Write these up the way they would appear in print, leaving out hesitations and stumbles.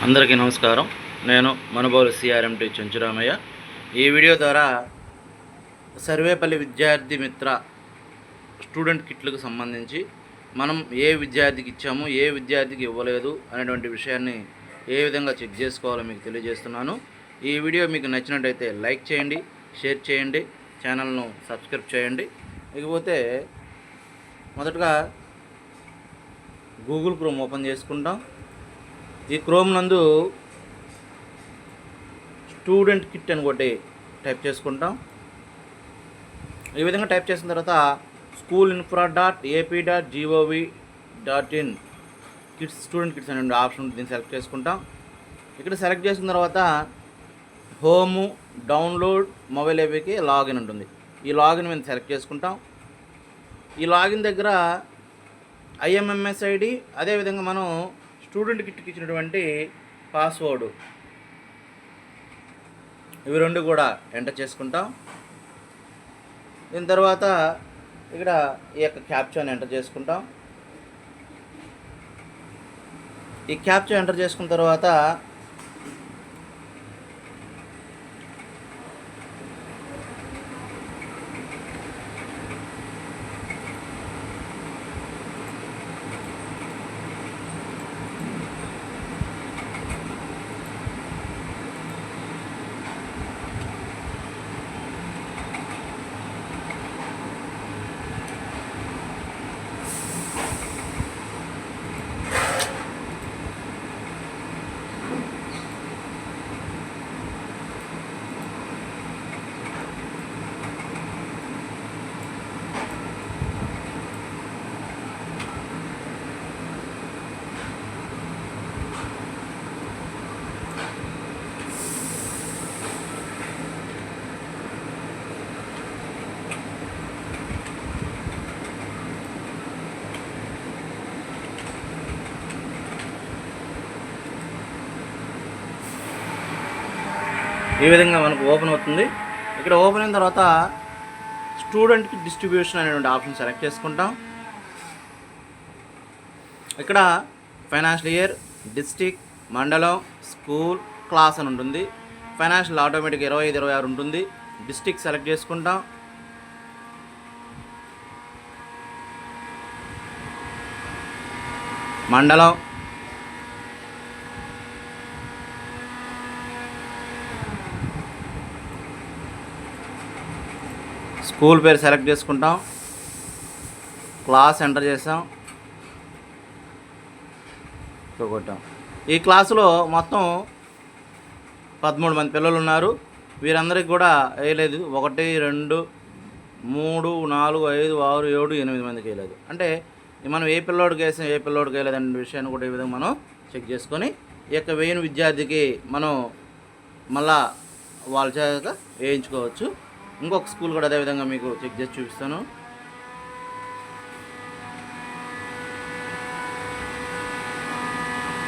అందరికీ నమస్కారం. నేను మనుబోలు సిఆర్ఎంటీ చెంచురామయ్య. ఈ వీడియో ద్వారా సర్వేపల్లి విద్యార్థి మిత్ర స్టూడెంట్ కిట్లకు సంబంధించి మనం ఏ విద్యార్థికి ఇచ్చాము, ఏ విద్యార్థికి ఇవ్వలేదు అనేటువంటి విషయాన్ని ఏ విధంగా చెక్ చేసుకోవాలో మీకు తెలియజేస్తున్నాను. ఈ వీడియో మీకు నచ్చినట్టయితే లైక్ చేయండి, షేర్ చేయండి, ఛానల్ను సబ్స్క్రైబ్ చేయండి. ఇకపోతే మొదటగా గూగుల్ క్రోమ్ ఓపెన్ చేసుకుంటాం. ఈ క్రోమ్ నందు స్టూడెంట్ కిట్ అని ఒకటి టైప్ చేసుకుంటాం. ఈ విధంగా టైప్ చేసిన తర్వాత schoolinfra.ap.gov.in కిట్స్ స్టూడెంట్ కిట్స్ అనే ఆప్షన్ ఉంటుంది. దీన్ని సెలెక్ట్ చేసుకుంటాం. ఇక్కడ సెలెక్ట్ చేసిన తర్వాత హోము, డౌన్లోడ్, మొబైల్ ఏపీకి లాగిన్ ఉంటుంది. ఈ లాగిన్ మీద సెలెక్ట్ చేసుకుంటాం. ఈ లాగిన్ దగ్గర ఐఎంఎంఎస్ ఐడి, అదేవిధంగా మనం స్టూడెంట్ కిట్కి ఇచ్చినటువంటి పాస్వర్డ్, ఇవి రెండు కూడా ఎంటర్ చేసుకుంటాం. దీని తర్వాత ఇక్కడ ఈ యొక్క క్యాప్చాని ఎంటర్ చేసుకుంటాం. ఈ క్యాప్చా ఎంటర్ చేసుకున్న తర్వాత ఈ విధంగా మనకు ఓపెన్ అవుతుంది. ఇక్కడ ఓపెన్ అయిన తర్వాత స్టూడెంట్కి డిస్ట్రిబ్యూషన్ అనేటువంటి ఆప్షన్ సెలెక్ట్ చేసుకుంటాం. ఇక్కడ ఫైనాన్షియల్ ఇయర్, డిస్ట్రిక్ట్, మండలం, స్కూల్, క్లాస్ అని ఉంటుంది. ఫైనాన్షియల్ ఆటోమేటిక్ 25-26 ఉంటుంది. డిస్ట్రిక్ట్ సెలెక్ట్ చేసుకుంటాం. మండలం, స్కూల్ పేరు సెలెక్ట్ చేసుకుంటాం. క్లాస్ ఎంటర్ చేసాం, కొట్టాం. ఈ క్లాసులో మొత్తం 13 మంది పిల్లలు ఉన్నారు. వీరందరికీ కూడా వేయలేదు. 1, 2, 3, 4, 5, 6, 7, 8 మందికి వేయలేదు. అంటే మనం ఏ పిల్లోడికి వేసాం, ఏ పిల్లోడికి వేయలేదు అనే విషయాన్ని కూడా ఈ విధంగా మనం చెక్ చేసుకొని ఈ యొక్క వేయని విద్యార్థికి మనం మళ్ళా వాళ్ళ చేత వేయించుకోవచ్చు. ఇంకొక స్కూల్ కూడా అదేవిధంగా మీకు చెక్ చేసి చూపిస్తాను.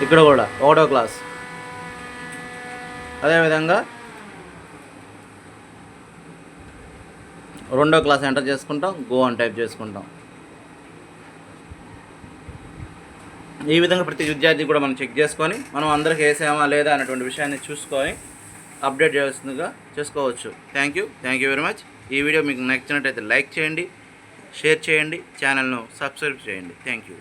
ఇక్కడ కూడా 1వ క్లాస్, అదేవిధంగా 2వ క్లాస్ ఎంటర్ చేసుకుంటాం. గో అని టైప్ చేసుకుంటాం. ఈ విధంగా ప్రతి విద్యార్థి కూడా మనం చెక్ చేసుకొని మనం అందరికి వేసామా లేదా అనేటువంటి విషయాన్ని చూసుకొని అప్డేట్ చేస్తుందిగా చేసుకోవచ్చు. Thank you very much. ఈ వీడియో మీకు నచ్చినట్టయితే లైక్ చేయండి, షేర్ చేయండి, ఛానల్ను సబ్స్క్రైబ్ చేయండి. Thank you.